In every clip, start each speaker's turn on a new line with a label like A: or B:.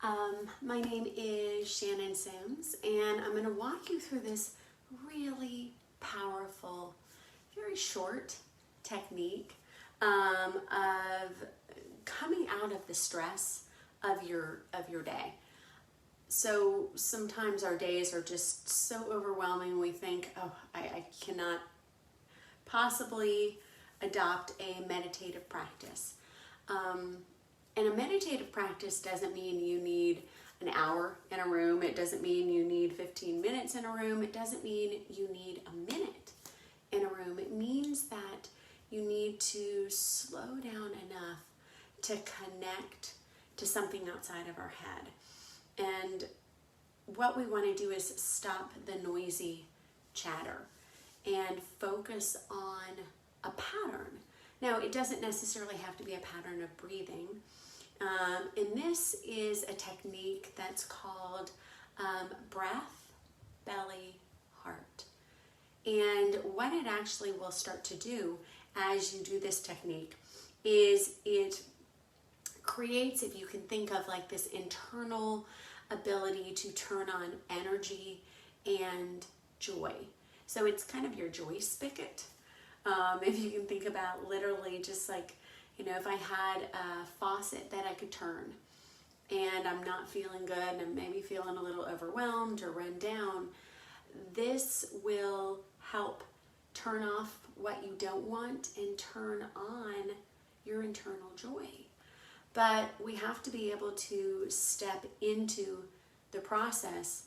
A: My name is Shannon Sims, and I'm going to walk you through this really powerful, very short technique of coming out of the stress of your day. So sometimes our days are just so overwhelming. We think, oh, I cannot possibly adopt a meditative practice. And a meditative practice doesn't mean you need an hour in a room. It doesn't mean you need 15 minutes in a room. It doesn't mean you need a minute in a room. It means that you need to slow down enough to connect to something outside of our head. And what we want to do is stop the noisy chatter and focus on a pattern. Now, it doesn't necessarily have to be a pattern of breathing. And this is a technique that's called breath, belly, heart. And what it actually will start to do as you do this technique is it creates, if you can think of like this internal ability to turn on energy and joy. So it's kind of your joy spigot. If you can think about literally just like, if I had a faucet that I could turn and I'm not feeling good and I'm maybe feeling a little overwhelmed or run down, this will help turn off what you don't want and turn on your internal joy. But we have to be able to step into the process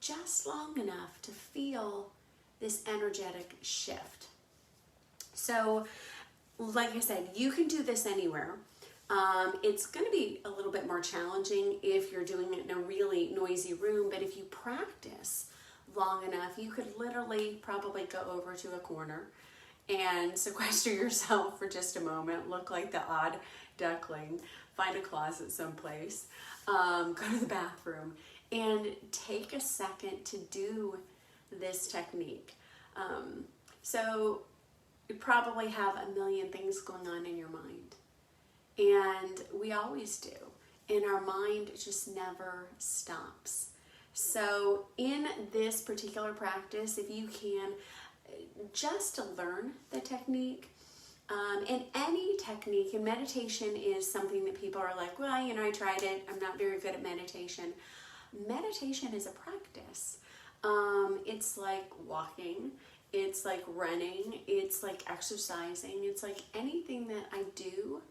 A: just long enough to feel this energetic shift. So, like I said, you can do this anywhere. It's going to be a little bit more challenging if you're doing it in a really noisy room, but if you practice long enough, you could literally probably go over to a corner and sequester yourself for just a moment, look like the odd duckling, find a closet someplace, go to the bathroom, and take a second to do this technique. So you probably have a million things going on in your mind. And we always do. And our mind just never stops. So in this particular practice, if you can, just to learn the technique, and any technique, and meditation is something that people are like, well, I tried it, I'm not very good at meditation. Meditation is a practice. It's like walking. It's like running, it's like exercising, it's like anything that I do,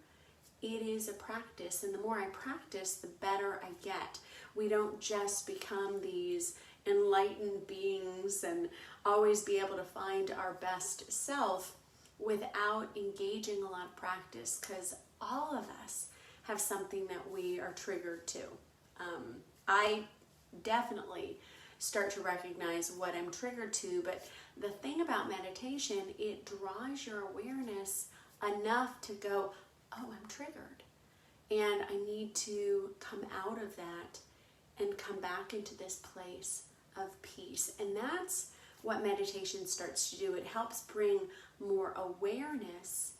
A: it is a practice. And the more I practice, the better I get. We don't just become these enlightened beings and always be able to find our best self without engaging a lot of practice, because all of us have something that we are triggered to. I definitely start to recognize what I'm triggered to, but the thing about meditation, it draws your awareness enough to go, oh, I'm triggered. And I need to come out of that and come back into this place of peace. And that's what meditation starts to do. It helps bring more awareness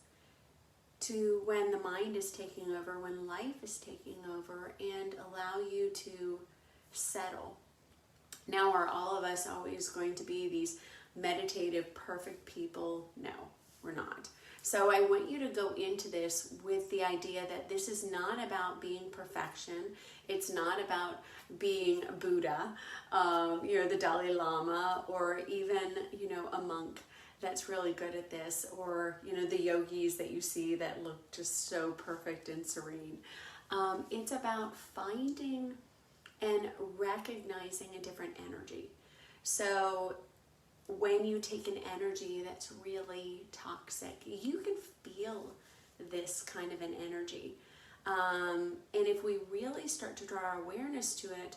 A: to when the mind is taking over, when life is taking over, and allow you to settle. Now, are all of us always going to be these meditative, perfect people? No, we're not. So I want you to go into this with the idea that this is not about being perfection. It's not about being Buddha, the Dalai Lama, or even, a monk that's really good at this, or, the yogis that you see that look just so perfect and serene. It's about finding and recognizing a different energy. So when you take an energy that's really toxic, you can feel this kind of an energy. And if we really start to draw our awareness to it,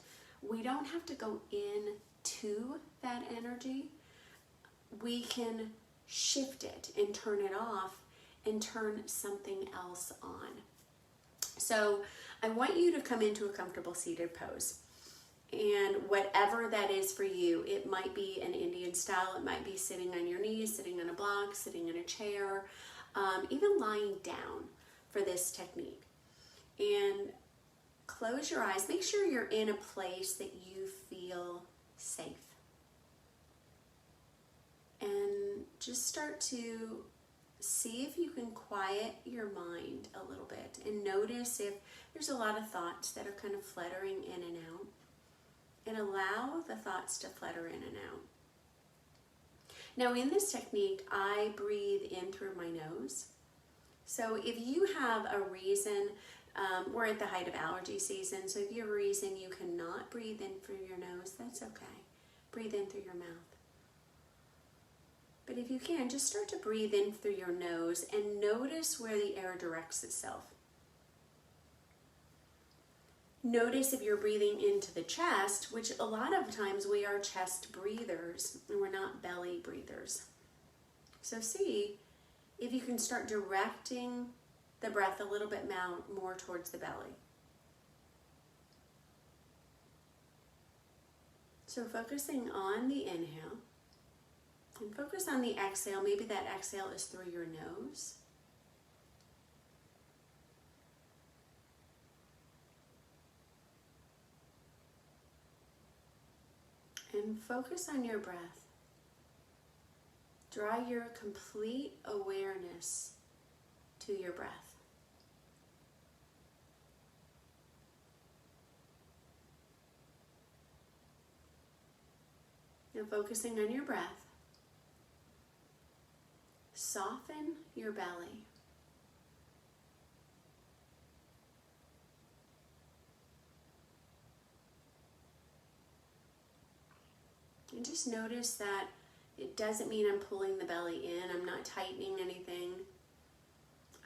A: we don't have to go into that energy. We can shift it and turn it off and turn something else on. So I want you to come into a comfortable seated pose. And whatever that is for you, it might be an Indian style, it might be sitting on your knees, sitting on a block, sitting in a chair, even lying down for this technique. And close your eyes. Make sure you're in a place that you feel safe. And just start to see if you can quiet your mind a little bit and notice if there's a lot of thoughts that are kind of fluttering in and out. And allow the thoughts to flutter in and out. Now in this technique, I breathe in through my nose. So if you have a reason, we're at the height of allergy season, so if you have a reason you cannot breathe in through your nose, that's okay. Breathe in through your mouth. But if you can, just start to breathe in through your nose and notice where the air directs itself. Notice if you're breathing into the chest, which a lot of times we are chest breathers and we're not belly breathers. So see if you can start directing the breath a little bit more towards the belly. So focusing on the inhale and focus on the exhale. Maybe that exhale is through your nose. And focus on your breath. Draw your complete awareness to your breath. Now focusing on your breath, soften your belly. And just notice that it doesn't mean I'm pulling the belly in. I'm not tightening anything.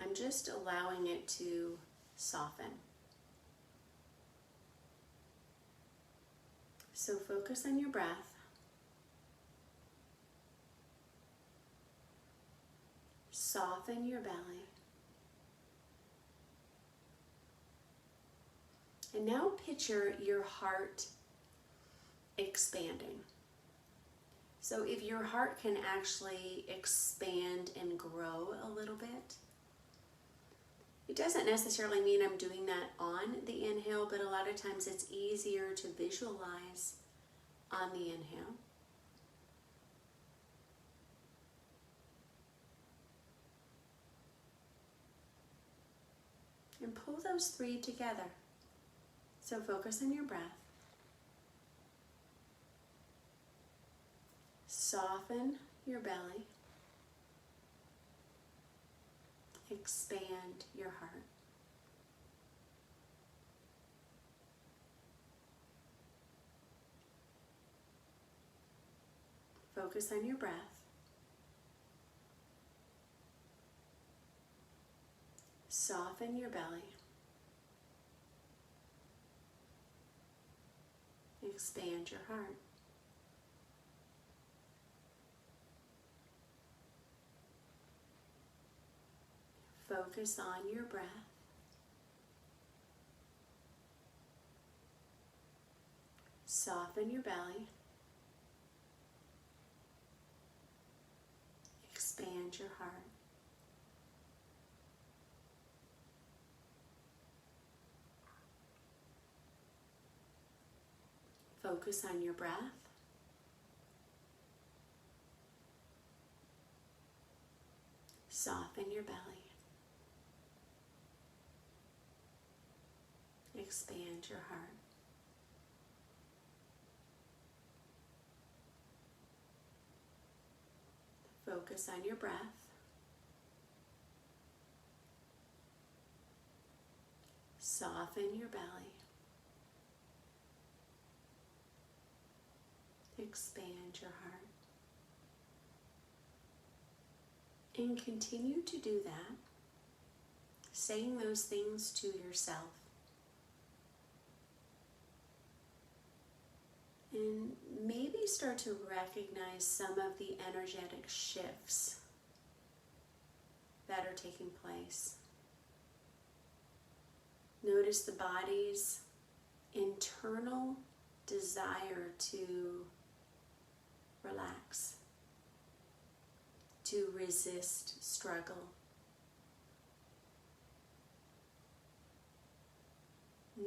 A: I'm just allowing it to soften. So focus on your breath. Soften your belly. And now picture your heart expanding. So if your heart can actually expand and grow a little bit, it doesn't necessarily mean I'm doing that on the inhale, but a lot of times it's easier to visualize on the inhale. And pull those three together. So focus on your breath. Soften your belly. Expand your heart. Focus on your breath. Soften your belly. Expand your heart. Focus on your breath. Soften your belly. Expand your heart. Focus on your breath. Soften your belly. Expand your heart. Focus on your breath. Soften your belly. Expand your heart. And continue to do that, saying those things to yourself. And maybe start to recognize some of the energetic shifts that are taking place. Notice the body's internal desire to relax, to resist struggle.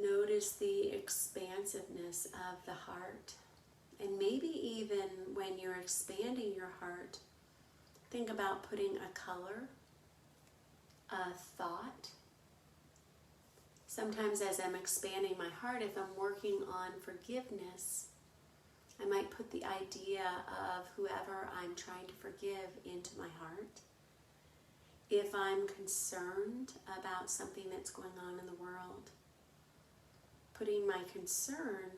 A: Notice notice the expansiveness of the heart. And maybe even when you're expanding your heart, think about putting a color, a thought. Sometimes as I'm expanding my heart, if I'm working on forgiveness, I might put the idea of whoever I'm trying to forgive into my heart. If I'm concerned about something that's going on in the world, putting my concern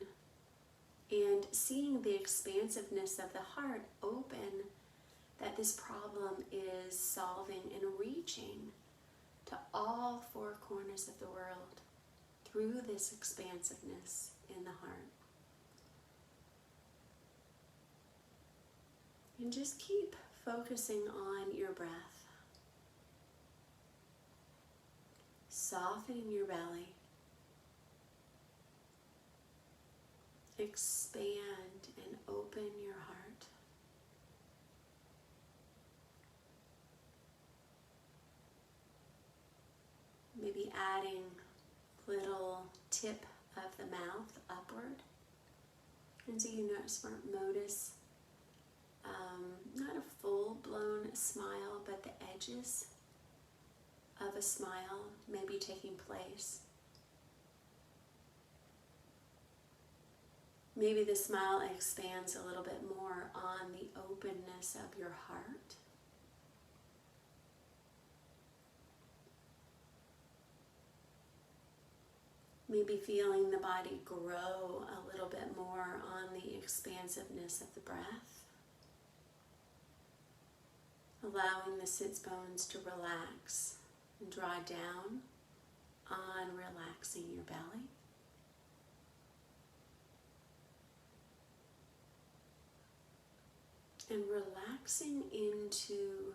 A: and seeing the expansiveness of the heart open, that this problem is solving and reaching to all four corners of the world through this expansiveness in the heart. And just keep focusing on your breath. Softening your belly. Expand and open your heart. Maybe adding little tip of the mouth upward. And so you notice not a full-blown smile, but the edges of a smile may be taking place. Maybe the smile expands a little bit more on the openness of your heart. Maybe feeling the body grow a little bit more on the expansiveness of the breath. Allowing the sits bones to relax and draw down on relaxing your belly. And relaxing into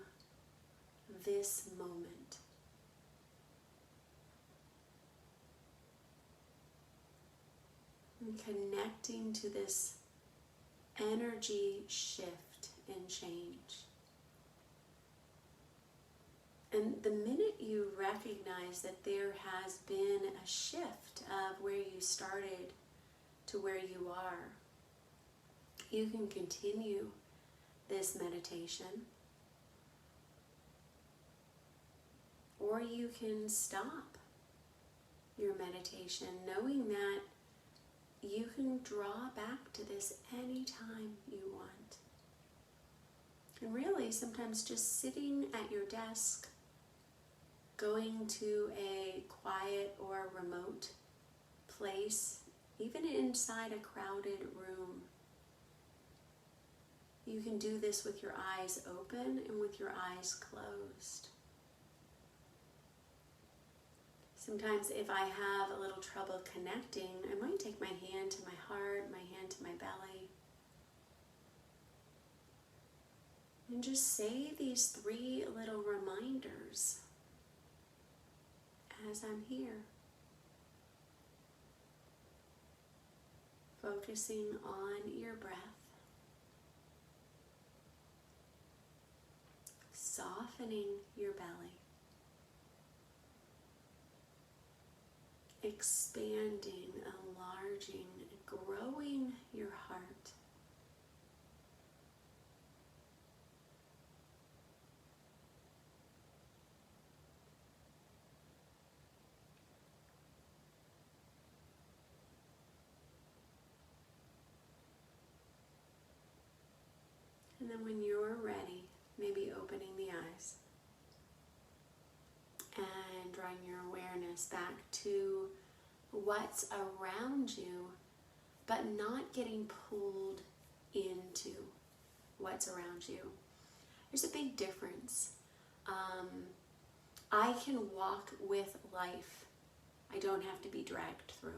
A: this moment. And connecting to this energy shift and change. And the minute you recognize that there has been a shift of where you started to where you are, you can continue this meditation, or you can stop your meditation knowing that you can draw back to this anytime you want. And really, sometimes just sitting at your desk, going to a quiet or remote place, even inside a crowded room, you can do this with your eyes open and with your eyes closed. Sometimes if I have a little trouble connecting, I might take my hand to my heart, my hand to my belly, and just say these 3 little reminders as I'm here. Focusing on your breath. Softening your belly. Expanding, enlarging, growing your heart. And then when you're ready, maybe opening the eyes and drawing your awareness back to what's around you, but not getting pulled into what's around you. There's a big difference. I can walk with life. I don't have to be dragged through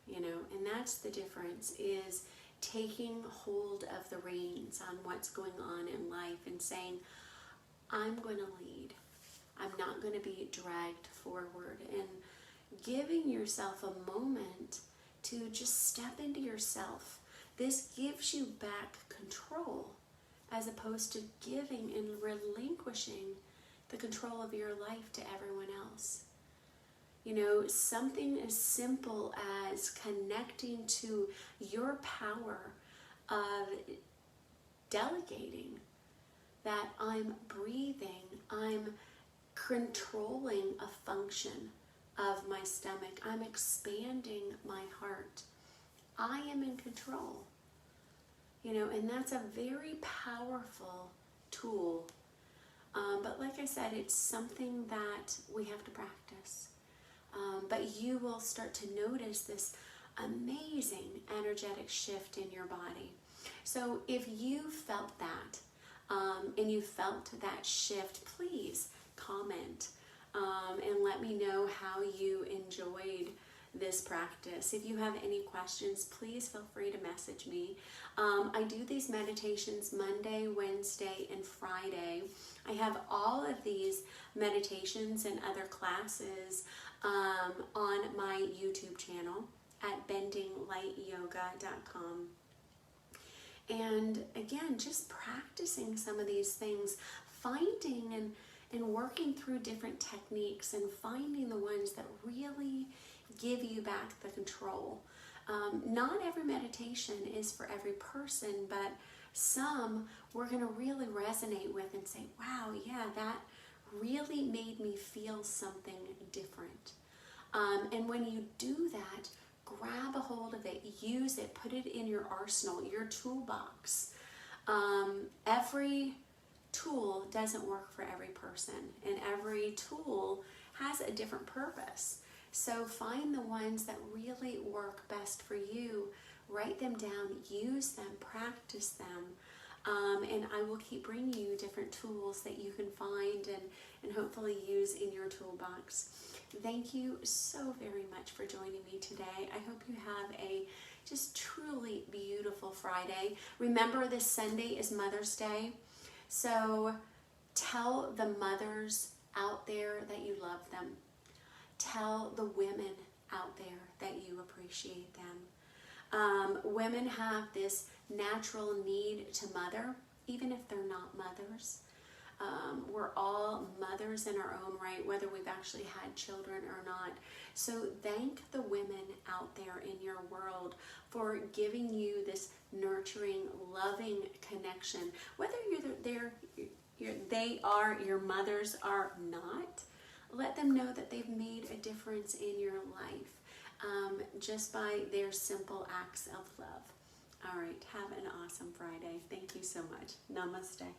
A: it. And that's the difference, is taking hold of the reins on what's going on in life and saying, I'm going to lead. I'm not going to be dragged forward, and giving yourself a moment to just step into yourself. This gives you back control as opposed to giving and relinquishing the control of your life to everyone else. Something as simple as connecting to your power of delegating, that I'm breathing, I'm controlling a function of my stomach, I'm expanding my heart. I am in control. And that's a very powerful tool. But like I said, it's something that we have to practice. But you will start to notice this amazing energetic shift in your body. So if you felt that, and you felt that shift, please comment and let me know how you enjoyed this practice. If you have any questions, please feel free to message me. I do these meditations Monday, Wednesday, and Friday. I have all of these meditations and other classes on my YouTube channel at bendinglightyoga.com. And again, just practicing some of these things, finding and working through different techniques and finding the ones that really give you back the control. Not every meditation is for every person, but some we're going to really resonate with and say, wow, yeah, that really made me feel something different. And when you do that, grab a hold of it, use it, put it in your arsenal, your toolbox. Every tool doesn't work for every person, and every tool has a different purpose. So find the ones that really work best for you, write them down, use them, practice them, and I will keep bringing you different tools that you can find and hopefully use in your toolbox. Thank you so very much for joining me today. I hope you have a just truly beautiful Friday. Remember, this Sunday is Mother's Day, so tell the mothers out there that you love them. Tell the women out there that you appreciate them. Women have this natural need to mother, even if they're not mothers. We're all mothers in our own right, whether we've actually had children or not. So thank the women out there in your world for giving you this nurturing, loving connection. Whether they are your mothers or not, let them know that they've made a difference in your life just by their simple acts of love. All right, have an awesome Friday. Thank you so much. Namaste.